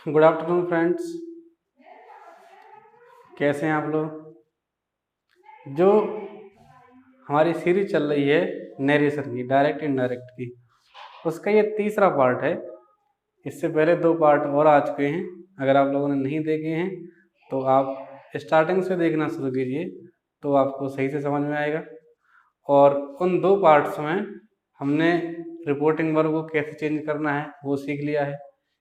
Good afternoon friends, कैसे हैं आप लोग। जो हमारी सीरीज चल रही है नरेशन की, डायरेक्ट इनडायरेक्ट की, उसका ये तीसरा पार्ट है। इससे पहले 2 पार्ट और आ चुके हैं। अगर आप लोगों ने नहीं देखे हैं तो आप स्टार्टिंग से देखना शुरू कीजिए, तो आपको सही से समझ में आएगा। और उन 2 पार्ट्स में हमने रिपोर्टिंग वर्ब को कैसे चेंज करना है वो सीख लिया है,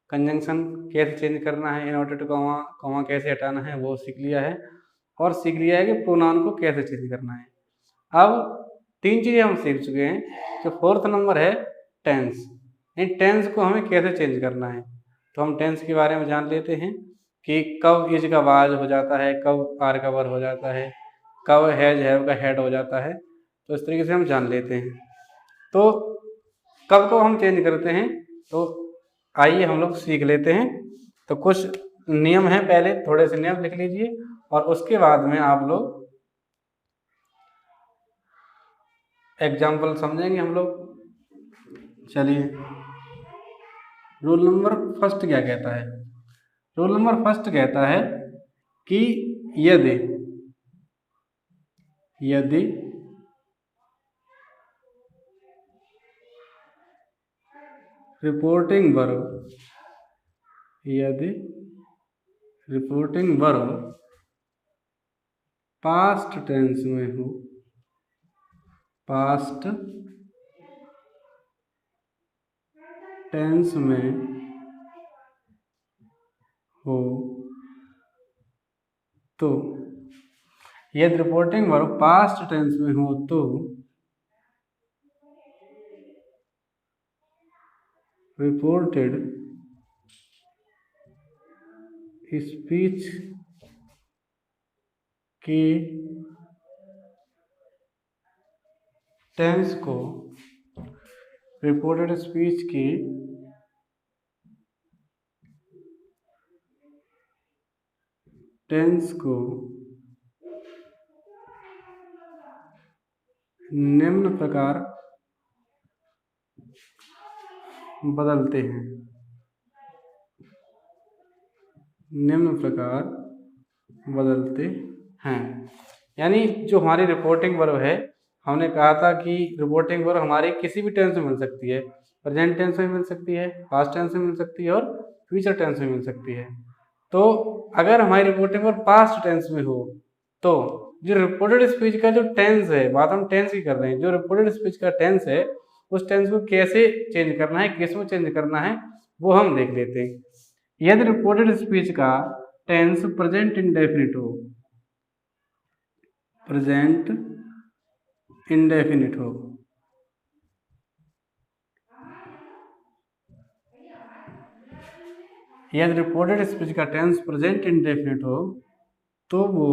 कंजंक्शन कैसे चेंज करना है, इनवर्टेड कॉमा कॉमा कैसे हटाना है वो सीख लिया है, और सीख लिया है कि प्रोनाउन को कैसे चेंज करना है। अब 3 चीज़ें हम सीख चुके हैं। जो 4th नंबर है टेंस, इन टेंस को हमें कैसे चेंज करना है। तो हम टेंस के बारे में जान लेते हैं कि कब इज का वाज हो जाता है, कब आर का वर हो जाता है, कब हैव का हेड हो जाता है। तो इस तरीके से हम जान लेते हैं। तो कब को हम चेंज करते हैं, तो आइए हम लोग सीख लेते हैं। तो कुछ नियम हैं, पहले थोड़े से नियम लिख लीजिए और उसके बाद में आप लोग एग्जाम्पल समझेंगे हम लोग। चलिए, रूल नंबर फर्स्ट क्या कहता है। रूल नंबर फर्स्ट कहता है कि यदि यदि रिपोर्टिंग वर्ब यदि रिपोर्टिंग वर्ब पास्ट टेंस में हो, पास्ट टेंस में हो, तो यदि रिपोर्टिंग वर्ब पास्ट टेंस में हो तो रिपोर्टेड स्पीच के टेंस को रिपोर्टेड स्पीच के टेंस को निम्न प्रकार बदलते हैं। निम्न प्रकार बदलते हैं, यानी जो हमारी रिपोर्टिंग वर्ब है, हमने कहा था कि रिपोर्टिंग वर्ब हमारी किसी भी टेंस में मिल सकती है। प्रेजेंट टेंस में मिल सकती है, पास्ट टेंस में मिल सकती है और फ्यूचर टेंस में मिल सकती है। तो अगर हमारी रिपोर्टिंग वर्ब पास्ट टेंस में हो तो जो रिपोर्टेड स्पीच का जो टेंस है, बात हम टेंस की कर रहे हैं, जो रिपोर्टेड स्पीच का टेंस है उस टेंस को कैसे चेंज करना है, किस में चेंज करना है, वो हम देख लेते हैं। यदि रिपोर्टेड स्पीच का टेंस प्रेजेंट इंडेफिनिट हो, प्रेजेंट इंडेफिनिट हो, यदि रिपोर्टेड स्पीच का टेंस प्रेजेंट इंडेफिनिट हो तो वो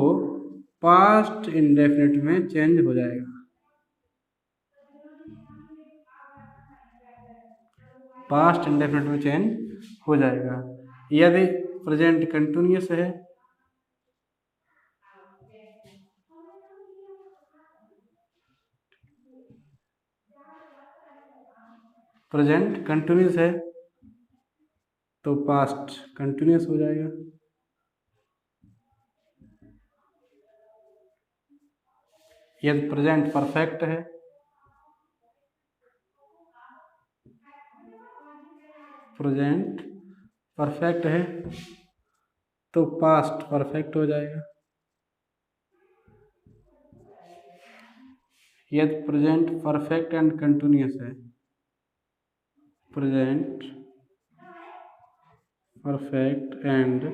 पास्ट इंडेफिनिट में चेंज हो जाएगा। पास्ट इंडेफिनिट में चेंज हो जाएगा। यदि प्रेजेंट कंटिन्यूअस है, प्रेजेंट कंटिन्यूअस है तो पास्ट कंटिन्यूअस हो जाएगा। यदि प्रेजेंट परफेक्ट है, प्रेजेंट परफेक्ट है तो पास्ट परफेक्ट हो जाएगा। यदि प्रेजेंट परफेक्ट एंड कंटिन्यूअस है, प्रेजेंट परफेक्ट एंड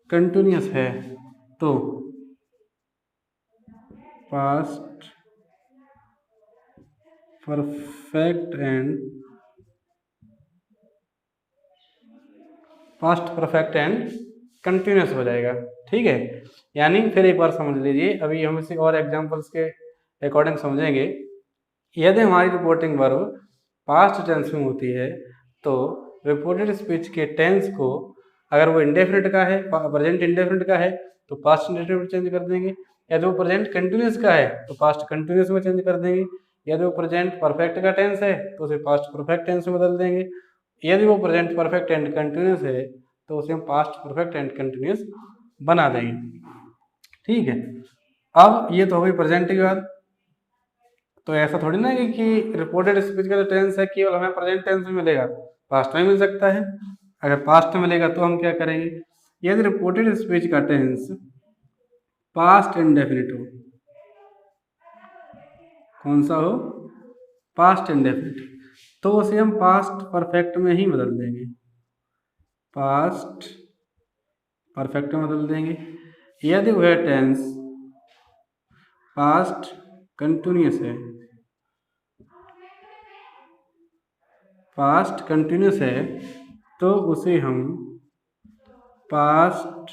कंटिन्यूअस है तो पास्ट परफेक्ट एंड कंटिन्यूअस हो जाएगा। ठीक है, यानी फिर एक बार समझ लीजिए, अभी हम इसे और एग्जांपल्स के अकॉर्डिंग समझेंगे। यदि हमारी रिपोर्टिंग वर्ब पास्ट टेंस में होती है तो रिपोर्टेड स्पीच के टेंस को, अगर वो इंडेफिनिट का है, प्रेजेंट इंडेफिनिट का है तो पास्ट इंडेफिनिट में चेंज कर देंगे। यदि वो प्रेजेंट कंटिन्यूअस का है तो पास्ट कंटिन्यूअस में चेंज कर देंगे। यदि वो प्रेजेंट परफेक्ट का टेंस है तो उसे पास्ट परफेक्ट टेंस में बदल देंगे, यदि वो प्रेजेंट परफेक्ट एंड कंटिन्यूस है तो उसे हम पास्ट परफेक्ट एंड कंटिन्यूस बना देंगे। ठीक है, अब ये तो हो गई प्रेजेंट की बात। तो ऐसा थोड़ी ना है कि रिपोर्टेड स्पीच का जो टेंस है केवल हमें प्रेजेंट टेंस में मिलेगा, पास्ट में मिल सकता है। अगर पास्ट में मिलेगा तो हम क्या करेंगे, यदि रिपोर्टेड स्पीच का टेंस पास्ट इंडेफिनिट हो, कौन सा हो, पास्ट इंडेफिनिट, तो उसे हम पास्ट परफेक्ट में ही बदल देंगे, पास्ट परफेक्ट में बदल देंगे। यदि वह टेंस पास्ट कंटिन्यूस है, पास्ट कंटिन्यूस है तो उसे हम पास्ट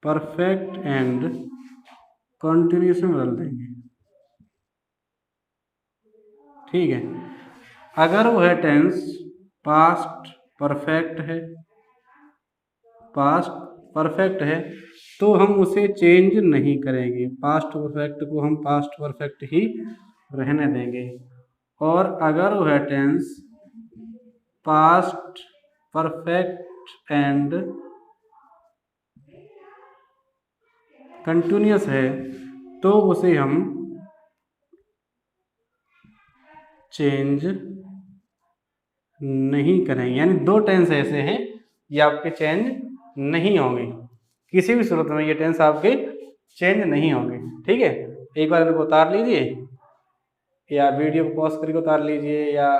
परफेक्ट एंड कंटिन्यूस में बदल देंगे। ठीक है, अगर वह टेंस पास्ट परफेक्ट है, पास्ट परफेक्ट है तो हम उसे चेंज नहीं करेंगे, पास्ट परफेक्ट को हम पास्ट परफेक्ट ही रहने देंगे। और अगर वह tense past perfect and continuous है तो उसे हम चेंज नहीं करेंगे। यानी दो टेंस ऐसे हैं ये आपके चेंज नहीं होंगे, किसी भी सूरत में ये टेंस आपके चेंज नहीं होंगे। ठीक है, एक बार इनको उतार लीजिए या वीडियो को पॉज करके उतार लीजिए या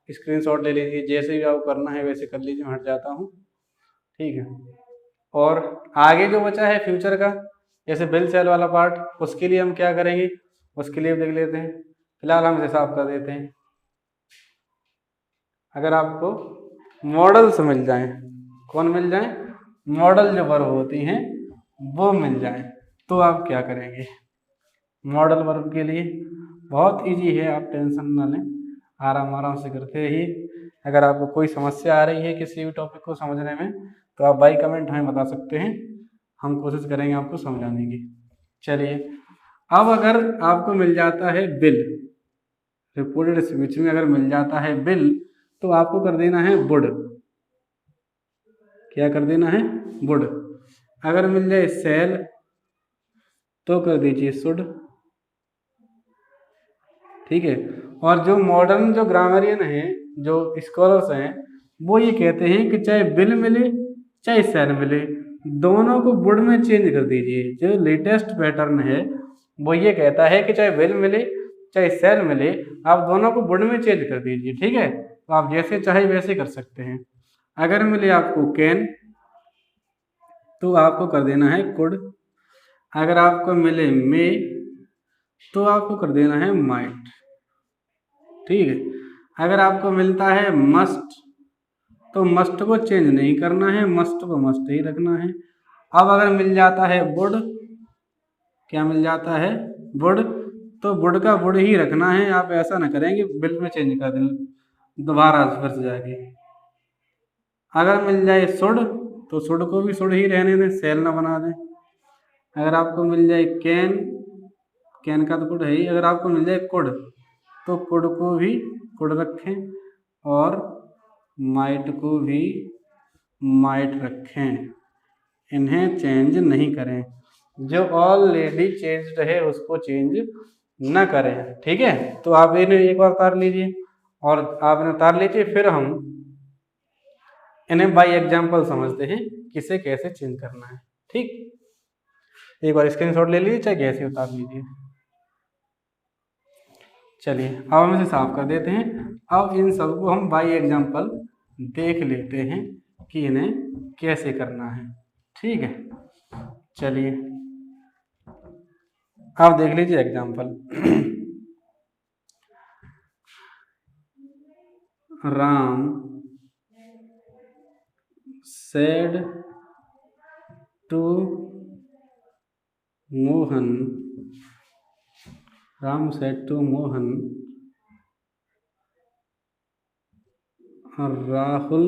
स्क्रीनशॉट ले लीजिए, जैसे भी आपको करना है वैसे कर लीजिए, मैं हट जाता हूँ। ठीक है, और आगे जो बचा है फ्यूचर का, जैसे बिल सेल वाला पार्ट, उसके लिए हम क्या करेंगे, उसके लिए देख लेते हैं। फिलहाल हम इसे साफ कर देते हैं। अगर आपको मॉडल्स मिल जाए, कौन मिल जाए, मॉडल जो वर्ब होती हैं वो मिल जाए तो आप क्या करेंगे। मॉडल वर्ब के लिए बहुत इजी है, आप टेंशन ना लें, आराम आराम से करते रहिए। अगर आपको कोई समस्या आ रही है किसी भी टॉपिक को समझने में तो आप बाई कमेंट हमें बता सकते हैं, हम कोशिश करेंगे आपको समझाने की। चलिए, अब अगर आपको मिल जाता है बिल, रिपोर्टेड स्पीच में अगर मिल जाता है बिल तो आपको कर देना है वुड। क्या कर देना है, वुड। अगर मिल जाए सेल तो कर दीजिए शुड। ठीक है, और जो मॉडर्न जो ग्रामरियन हैं, जो स्कॉलर्स हैं, वो ये कहते हैं कि चाहे बिल मिले चाहे सेल मिले, दोनों को वुड में चेंज कर दीजिए। जो लेटेस्ट पैटर्न है वो ये कहता है कि चाहे बिल मिले चाहे सेल मिले, आप दोनों को वुड में चेंज कर दीजिए। ठीक है, तो आप जैसे चाहे वैसे कर सकते हैं। अगर मिले आपको कैन तो आपको कर देना है कुड। अगर आपको मिले मे तो आपको कर देना है माइट। ठीक है, अगर आपको मिलता है मस्ट तो मस्ट को चेंज नहीं करना है, मस्ट को मस्ट ही रखना है। अब अगर मिल जाता है वुड, क्या मिल जाता है, वुड, तो वुड का वुड ही रखना है, आप ऐसा ना करेंगे बिल में चेंज कर दें दोबारा फिर से जाके। अगर मिल जाए सुड तो सुड को भी सुड ही रहने दें, सेल ना बना दें। अगर आपको मिल जाए कैन, कैन का तो कुड है ही, अगर आपको मिल जाए कुड तो कुड को भी कुड रखें और माइट को भी माइट रखें, इन्हें चेंज नहीं करें। जो ऑलरेडी चेंज्ड है उसको चेंज न करें। ठीक है, तो आप इन्हें एक बार उतार लीजिए और आप इन्हें उतार लीजिए, फिर हम इन्हें बाई एग्जाम्पल समझते हैं किसे कैसे चेंज करना है। ठीक, एक बार स्क्रीनशॉट ले लीजिए चाहे कैसे उतार लीजिए। चलिए, अब हम इसे साफ कर देते हैं। अब इन सबको हम बाई एग्जाम्पल देख लेते हैं कि इन्हें कैसे करना है। ठीक है, चलिए आप देख लीजिए example. Ram said to Mohan, Ram said to Mohan, Rahul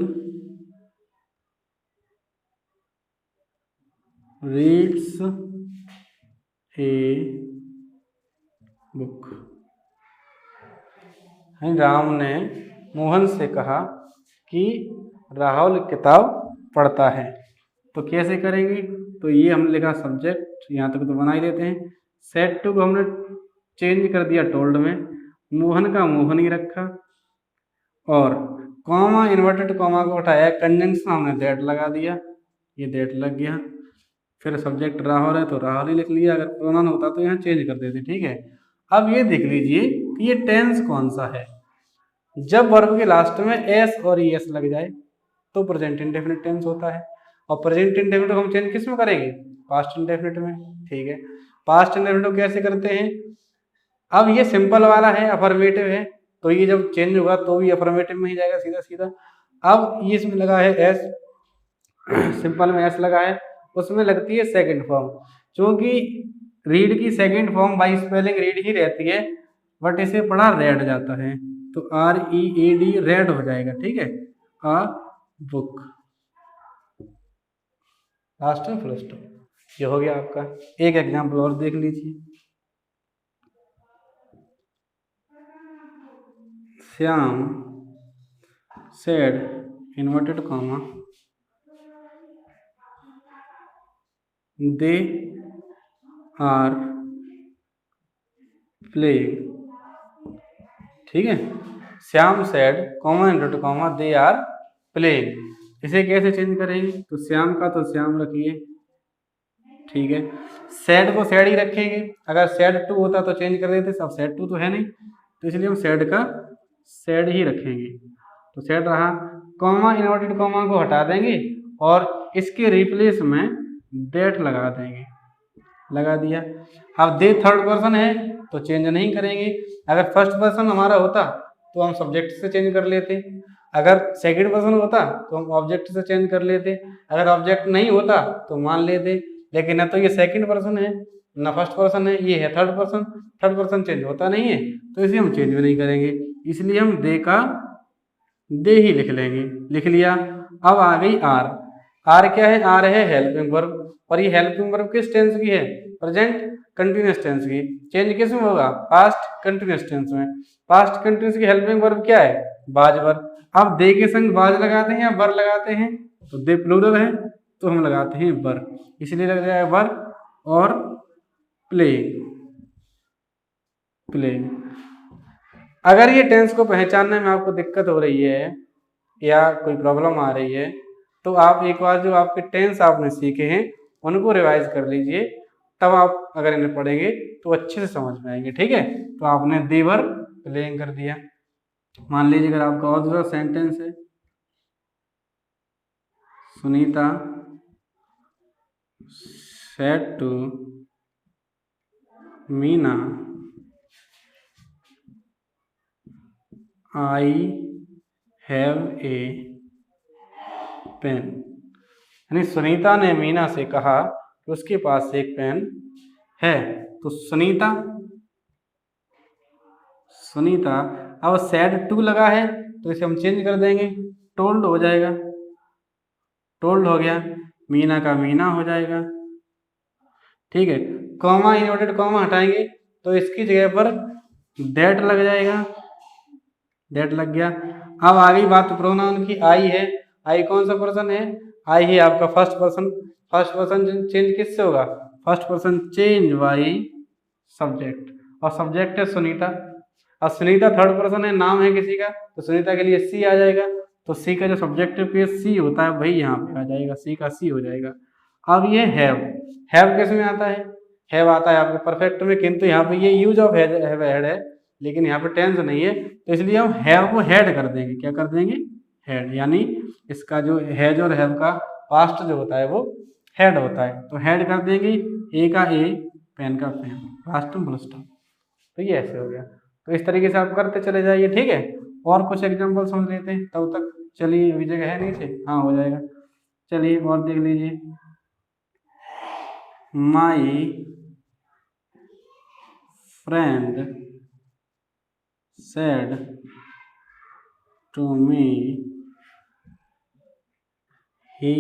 reads a book। Ram ने मोहन से कहा कि राहुल किताब पढ़ता है। तो कैसे करेंगे? तो ये हमने लिखा सब्जेक्ट, यहाँ तक तो बना ही देते हैं। सेड टू को हमने चेंज कर दिया टोल्ड में, मोहन का मोहन ही रखा, और कॉमा इन्वर्टेड कॉमा को हटाया, कंजंक्शन हमने दैट लगा दिया, ये दैट लग गया। फिर सब्जेक्ट राहुल है तो राहुल ही लिख लिया, अगर प्रोनाउन होता तो यहाँ चेंज कर देते, ठीक है। अब ये देख लीजिए कि ये टेंस कौन सा है। जब वर्ब के लास्ट में एस और ई एस लग जाए तो प्रेजेंट इंडेफिनिट टेंस होता है, और प्रेजेंट इंडेफिनिट को हम चेंज किस में करेंगे? पास्ट इंडेफिनिट में, ठीक है। पास्ट इंडेफिनिट को कैसे करते हैं? अब ये सिंपल वाला है, अफर्मेटिव है, तो ये जब चेंज होगा तो भी अफर्मेटिव में ही जाएगा सीधा सीधा। अब ये इसमें लगा है एस, सिंपल में एस लगा है, उसमें लगती है सेकंड फॉर्म, क्योंकि रीड की second form by spelling read ही रहती है, बट इसे पढ़ा रेड जाता है, तो READ रेड हो जाएगा, ठीक है। आ बुक, लास्ट में फुल स्टॉप। ये हो गया आपका। एक एग्जाम्पल और देख लीजिए। Shyam said inverted comma they are playing, ठीक है। Shyam said comma inverted comma they are playing. इसे कैसे चेंज करेंगे? तो श्याम का तो श्याम रखिए, ठीक है। सैड को सैड ही रखेंगे, अगर सैड टू होता तो चेंज कर देते, अब सैड टू तो है नहीं, तो इसलिए हम सैड का सैड ही रखेंगे, तो सैड रहा। कॉमा इन्वर्टेड कॉमा को हटा देंगे और इसके रिप्लेस में डेट लगा देंगे, लगा दिया। अब दे थर्ड पर्सन है तो चेंज नहीं करेंगे, अगर फर्स्ट पर्सन हमारा होता तो हम सब्जेक्ट से चेंज कर लेते, अगर सेकंड पर्सन होता तो हम ऑब्जेक्ट से चेंज कर लेते, अगर ऑब्जेक्ट नहीं होता तो मान लेते, लेकिन ना तो ये सेकंड पर्सन है ना फर्स्ट पर्सन है, ये है third person, third person change होता नहीं है, तो इसे हम चेंज भी नहीं करेंगे, इसलिए हम दे का दे ही लिख लेंगे, लिख लिया। अब आ गई आर। आर क्या है? आर है हेल्पिंग वर्ब, और ये हेल्पिंग वर्ब किस टेंस की है? प्रेजेंट कंटिन्यूअस टेंस की। चेंज किस में होगा? पास्ट कंटिन्यूअस टेंस में। पास्ट कंटिन्यूअस की हेल्पिंग वर्ब क्या है? बाज वर्ब। अब दे के संग बाज लगाते हैं या वर लगाते हैं? तो दे प्लूरल है तो हम लगाते हैं वर, इसलिए लग जाएगा वर और प्ले, प्ले। अगर ये टेंस को पहचानने में आपको दिक्कत हो रही है या कोई प्रॉब्लम आ रही है तो आप एक बार जो आपके टेंस आपने सीखे हैं उनको रिवाइज कर लीजिए, तब आप अगर इन्हें पढ़ेंगे तो अच्छे से समझ में आएंगे, ठीक है। तो आपने देवर प्लेइंग कर दिया। मान लीजिए अगर आपका और दूसरा सेंटेंस है, Sunita said to Meena I have a pen, यानी सुनीता ने मीना से कहा कि उसके पास एक पेन है। तो सुनीता, सुनीता, अब सैड टू लगा है तो इसे हम चेंज कर देंगे, टोल्ड हो जाएगा, टोल्ड हो गया, मीना का मीना हो जाएगा, ठीक है। कॉमा इन्वर्टेड कॉमा हटाएंगे तो इसकी जगह पर दैट लग जाएगा, दैट लग गया। अब आ गई बात प्रोनाउन की, आई है, आई कौन सा पर्सन है? आई है आपका first person. First person change किससे होगा? First person change by subject, और सब्जेक्ट है सुनीता। अब सुनीता थर्ड पर्सन है, नाम है किसी का, तो सुनीता के लिए सी आ जाएगा, तो सी का जो सब्जेक्टिव केस सी होता है भाई यहाँ पे आ जाएगा, सी का सी हो जाएगा। अब ये हैव किस में आता है? हैव आता है आपके परफेक्ट में, किंतु यहाँ पे ये यूज ऑफ हैव है, लेकिन यहाँ पे टेंस नहीं है, तो इसलिए हम हैव को हेड कर देंगे। क्या कर देंगे? हेड, यानी इसका जो हैज और हैव का पास्ट जो होता है वो हेड होता है, तो हेड कर देंगे, ए का ए, पेन का पेन, लास्ट में फुल स्टॉप। तो ये ऐसे हो गया। तो इस तरीके से आप करते चले जाइए, ठीक है। और कुछ एग्जाम्पल समझ लेते हैं तब तक। चलिए, अभी जगह है नीचे, हाँ हो जाएगा। चलिए और देख लीजिए। My friend said to me he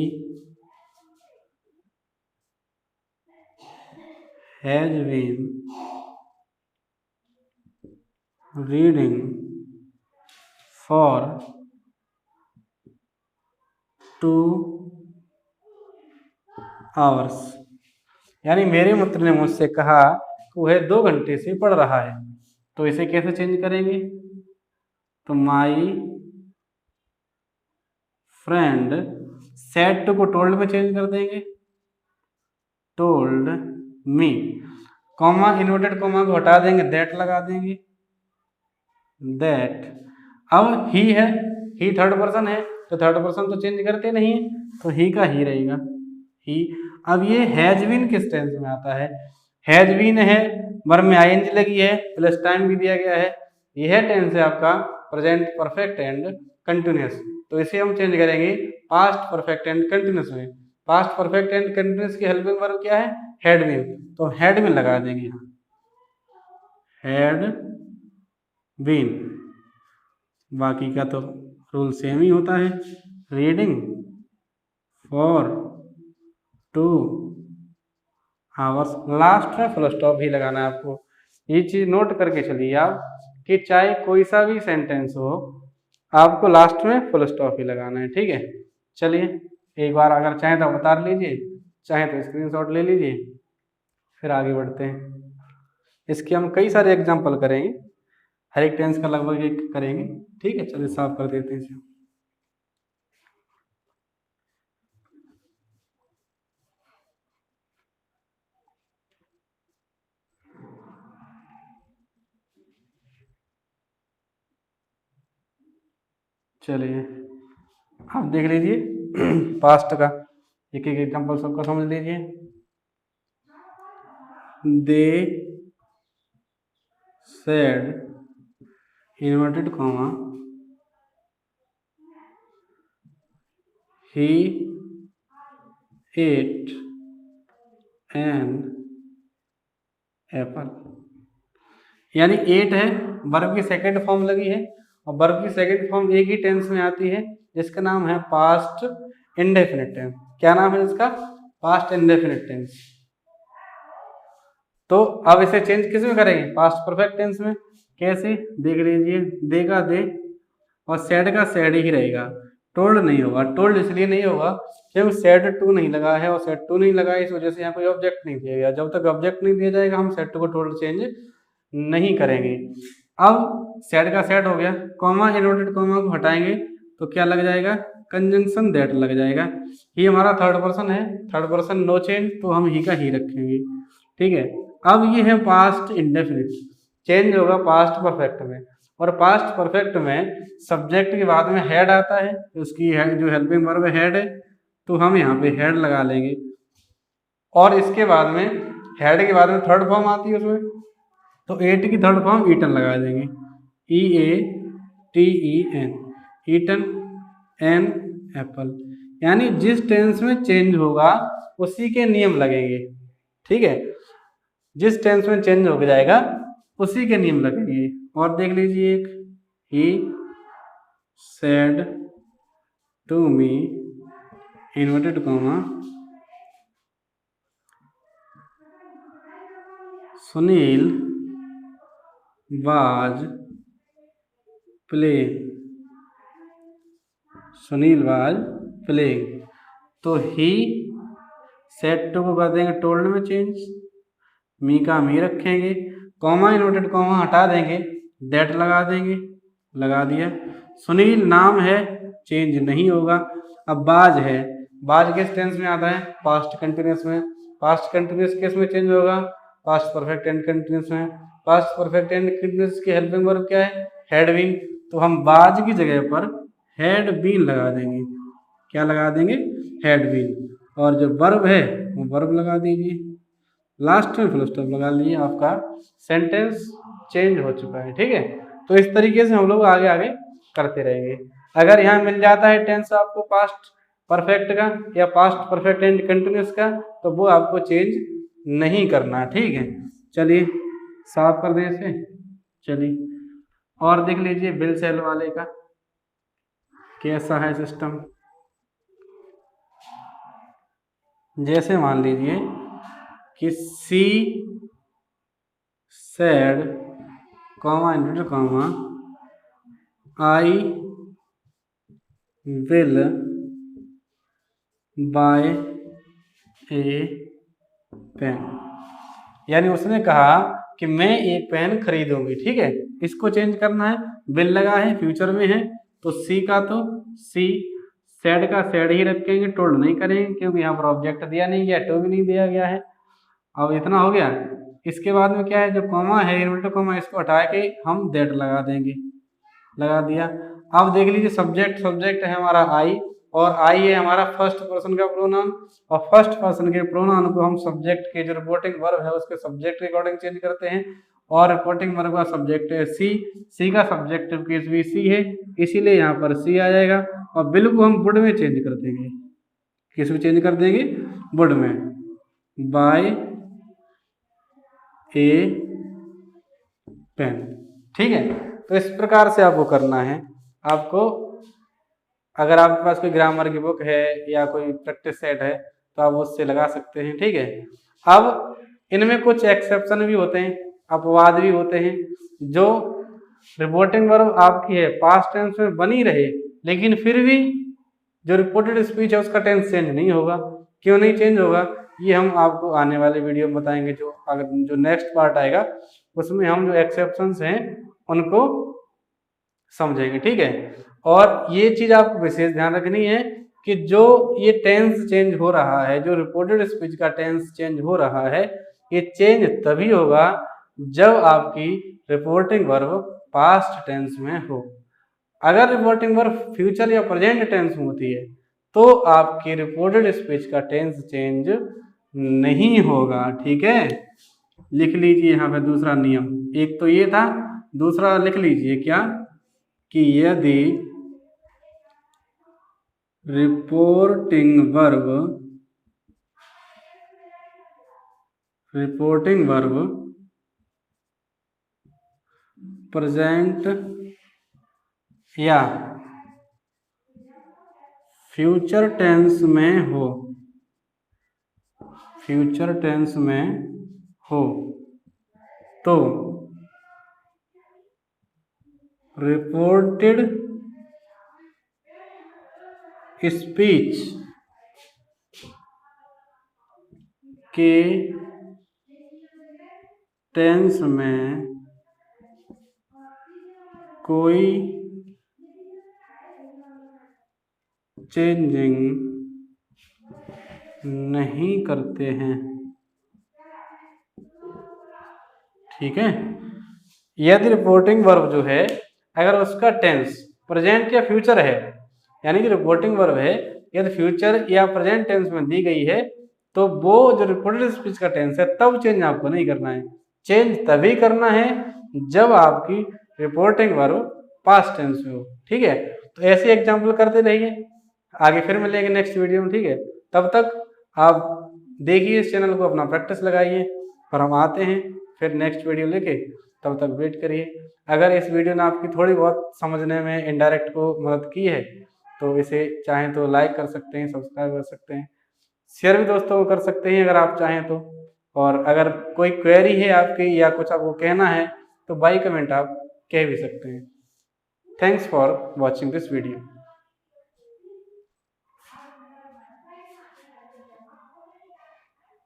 has been reading for 2 hours. यानी मेरे मित्र ने मुझसे कहा कि वह 2 घंटे से पढ़ रहा है, तो इसे कैसे चेंज करेंगे? तो माई फ्रेंड सेड टू को टोल्ड में चेंज कर देंगे, told me, comma inverted comma को हटा देंगे, दैट लगा देंगे, दैट। अब ही है, ही थर्ड पर्सन है, तो थर्ड पर्सन तो चेंज करते नहीं है, तो ही का ही रहेगा, ही। अब ये हैज बीन किस टेंस में आता है? हैज बीन है, वर्ब में आईएनजी लगी है, प्लस टाइम भी दिया गया है, यह टेंस है आपका प्रेजेंट परफेक्ट एंड कंटिन्यूअस, तो इसे हम चेंज करेंगे पास्ट परफेक्ट एंड कंटिन्यूअस में। पास्ट परफेक्ट एंड कंटिन्यूअस की हेल्पिंग वर्ब क्या है? हैड बीन, तो हैड बीन लगा देंगे यहाँ, हैड बीन। बाकी का तो रूल सेम ही होता है, रीडिंग फॉर 2 आवर्स। लास्ट में फुल स्टॉप ही लगाना है आपको। ये चीज नोट करके चलिए आप कि चाहे कोई सा भी सेंटेंस हो, आपको लास्ट में फुल स्टॉप ही लगाना है, ठीक है। चलिए एक बार अगर चाहे तो बता लीजिए, चाहे तो स्क्रीनशॉट ले लीजिए, फिर आगे बढ़ते हैं। इसके हम कई सारे एग्जाम्पल करेंगे, हर एक टेंस का लगभग एक करेंगे, ठीक है। चलिए साफ कर देते हैं इसे। चलिए आप देख लीजिए पास्ट का एक एक एग्जाम्पल सबका समझ लीजिए। They said inverted comma he ate an apple. यानी एट है, वर्ब की सेकंड फॉर्म लगी है, और वर्ब की सेकंड फॉर्म एक ही टेंस में आती है जिसका नाम है पास्ट इंडेफिनिट टेंस। क्या नाम है इसका? Past indefinite tense. तो अब इसे चेंज किस में करेंगे? पास्ट परफेक्ट टेंस में। कैसे? देख लीजिए, दे का दे और सेड का सेड ही रहेगा, टोल्ड नहीं होगा। टोल्ड इसलिए नहीं होगा क्योंकि सेड टू नहीं लगा है, और सेड टू नहीं लगा है, इस वजह से यहाँ कोई ऑब्जेक्ट नहीं दिया गया। जब तक ऑब्जेक्ट नहीं दिया जाएगा हम सेड टू को टोल्ड चेंज नहीं करेंगे। अब सेड का सेड हो गया, कॉमा इन्वर्टेड कॉमा को हटाएंगे तो क्या लग जाएगा? कंजंक्शन दैट लग जाएगा। ही हमारा थर्ड पर्सन है, थर्ड पर्सन नो चेंज, तो हम ही का ही रखेंगे, ठीक है। अब ये है पास्ट इंडेफिनिट, चेंज होगा पास्ट परफेक्ट में, और पास्ट परफेक्ट में सब्जेक्ट के बाद में हेड आता है, उसकी जो हेल्पिंग वर्ब हेड है, तो हम यहाँ पे हेड लगा लेंगे। और इसके बाद में हेड के बाद में थर्ड फॉर्म आती है उसमें, तो एट की थर्ड फॉर्म ईटन लगा देंगे, EATEN, ईटन एन एप्पल। यानी जिस टेंस में चेंज होगा उसी के नियम लगेंगे, ठीक है। जिस टेंस में चेंज हो जाएगा उसी के नियम लगेंगे। और देख लीजिए एक, he said to me inverted comma Sunil was playing, Sunil was playing. तो ही सेड टू को कर देंगे टोल्ड में चेंज, मी का मी रखेंगे, कॉमा इन्वर्टेड कॉमा हटा देंगे, दैट लगा देंगे, लगा दिया। सुनील नाम है, चेंज नहीं होगा। अब बाज है, बाज किस टेंस में आता है? पास्ट कंटिन्यूअस में। पास्ट कंटिन्यूअस किस में चेंज होगा? पास्ट परफेक्ट एंड कंटिन्यूअस में। पास्ट परफेक्ट एंड कंटिन्यूअस की हेल्पिंग वर्ब क्या है? हैड बीन, तो हम बाज की जगह पर हैड बीन लगा देंगे। क्या लगा देंगे? Had been. और जो वर्ब है वो वर्ब लगा दीजिए, लास्ट में फुल स्टॉप लगा लीजिए, आपका सेंटेंस चेंज हो चुका है, ठीक है। तो इस तरीके से हम लोग आगे आगे करते रहेंगे। अगर यहाँ मिल जाता है टेंस आपको पास्ट परफेक्ट का या पास्ट परफेक्ट एंड कंटिन्यूअस का, तो वो आपको चेंज नहीं करना, ठीक है। चलिए साफ कर दें इसे। चलिए और देख लीजिए बिल सेल वाले का कैसा है सिस्टम। जैसे मान लीजिए कि she said comma inverted comma I will buy a pen, यानी उसने कहा कि मैं एक पेन खरीदूंगी, ठीक है। इसको चेंज करना है, विल लगा है, फ्यूचर में है, तो सी का तो सी, सेड का सेड ही रखेंगे, टोल्ड नहीं करेंगे क्योंकि यहाँ पर ऑब्जेक्ट दिया नहीं गया, टू भी नहीं दिया गया है। अब इतना हो गया। इसके बाद में क्या है, जो कॉमा है, इन्वर्टर कॉमा, इसको हटा के हम दैट लगा देंगे, लगा दिया। अब देख लीजिए सब्जेक्ट है हमारा आई, और आई है हमारा फर्स्ट पर्सन का प्रोनाउन, और फर्स्ट पर्सन के प्रोनाउन को हम सब्जेक्ट के जो रिपोर्टिंग वर्ब है उसके सब्जेक्ट के अकॉर्डिंग चेंज करते हैं, और रिपोर्टिंग वर्ब का सब्जेक्ट है सी का सब्जेक्टिव केस भी सी है, इसीलिए यहाँ पर सी आ जाएगा। और बिल को हम वुड में चेंज कर देंगे, किस में चेंज कर देंगे, वुड में, बाय ए पेन, ठीक है। तो इस प्रकार से आपको करना है। आपको अगर आपके पास कोई ग्रामर की बुक है या कोई प्रैक्टिस सेट है तो आप उससे लगा सकते हैं, ठीक है। अब इनमें कुछ एक्सेप्शन भी होते हैं, अपवाद भी होते हैं। जो रिपोर्टिंग वर्ब आपकी है पास्ट टेंस में बनी रहे, लेकिन फिर भी जो रिपोर्टेड स्पीच है उसका टेंस चेंज नहीं होगा। क्यों नहीं चेंज होगा, ये हम आपको आने वाले वीडियो में बताएंगे। जो नेक्स्ट पार्ट आएगा उसमें हम जो एक्सेप्शंस हैं उनको समझेंगे, ठीक है। और ये चीज आपको विशेष ध्यान रखनी है कि जो ये टेंस चेंज हो रहा है, जो रिपोर्टेड स्पीच का टेंस चेंज हो रहा है, ये चेंज तभी होगा जब आपकी रिपोर्टिंग वर्ब पास्ट टेंस में हो। अगर रिपोर्टिंग वर्ब फ्यूचर या प्रेजेंट टेंस में होती है तो आपकी रिपोर्टेड स्पीच का टेंस चेंज नहीं होगा, ठीक है। लिख लीजिए यहाँ पे दूसरा नियम, एक तो ये था, दूसरा लिख लीजिए क्या, कि यदि रिपोर्टिंग वर्ब प्रेजेंट या फ्यूचर टेंस में हो तो रिपोर्टेड स्पीच के टेंस में कोई चेंजिंग नहीं करते हैं, ठीक है। यदि रिपोर्टिंग वर्ब जो है अगर उसका टेंस प्रेजेंट या फ्यूचर है, यानी कि रिपोर्टिंग वर्ब है यदि फ्यूचर या प्रेजेंट टेंस में दी गई है, तो वो जो रिपोर्टेड स्पीच का टेंस है तब चेंज आपको नहीं करना है। चेंज तभी करना है जब आपकी रिपोर्टिंग वर्ब पास्ट टेंस में हो, ठीक है। तो ऐसे एग्जाम्पल करते रहिए, आगे फिर मिलेंगे नेक्स्ट वीडियो में, ठीक है। तब तक आप देखिए इस चैनल को, अपना प्रैक्टिस लगाइए, और हम आते हैं फिर नेक्स्ट वीडियो लेके, तब तक वेट करिए। अगर इस वीडियो ने आपकी थोड़ी बहुत समझने में इनडायरेक्ट को मदद की है तो इसे चाहें तो लाइक कर सकते हैं, सब्सक्राइब कर सकते हैं, शेयर भी दोस्तों को कर सकते हैं अगर आप चाहें तो। और अगर कोई क्वेरी है आपकी या कुछ आपको कहना है तो बाय कमेंट आप कह भी सकते हैं। Thanks for watching this video.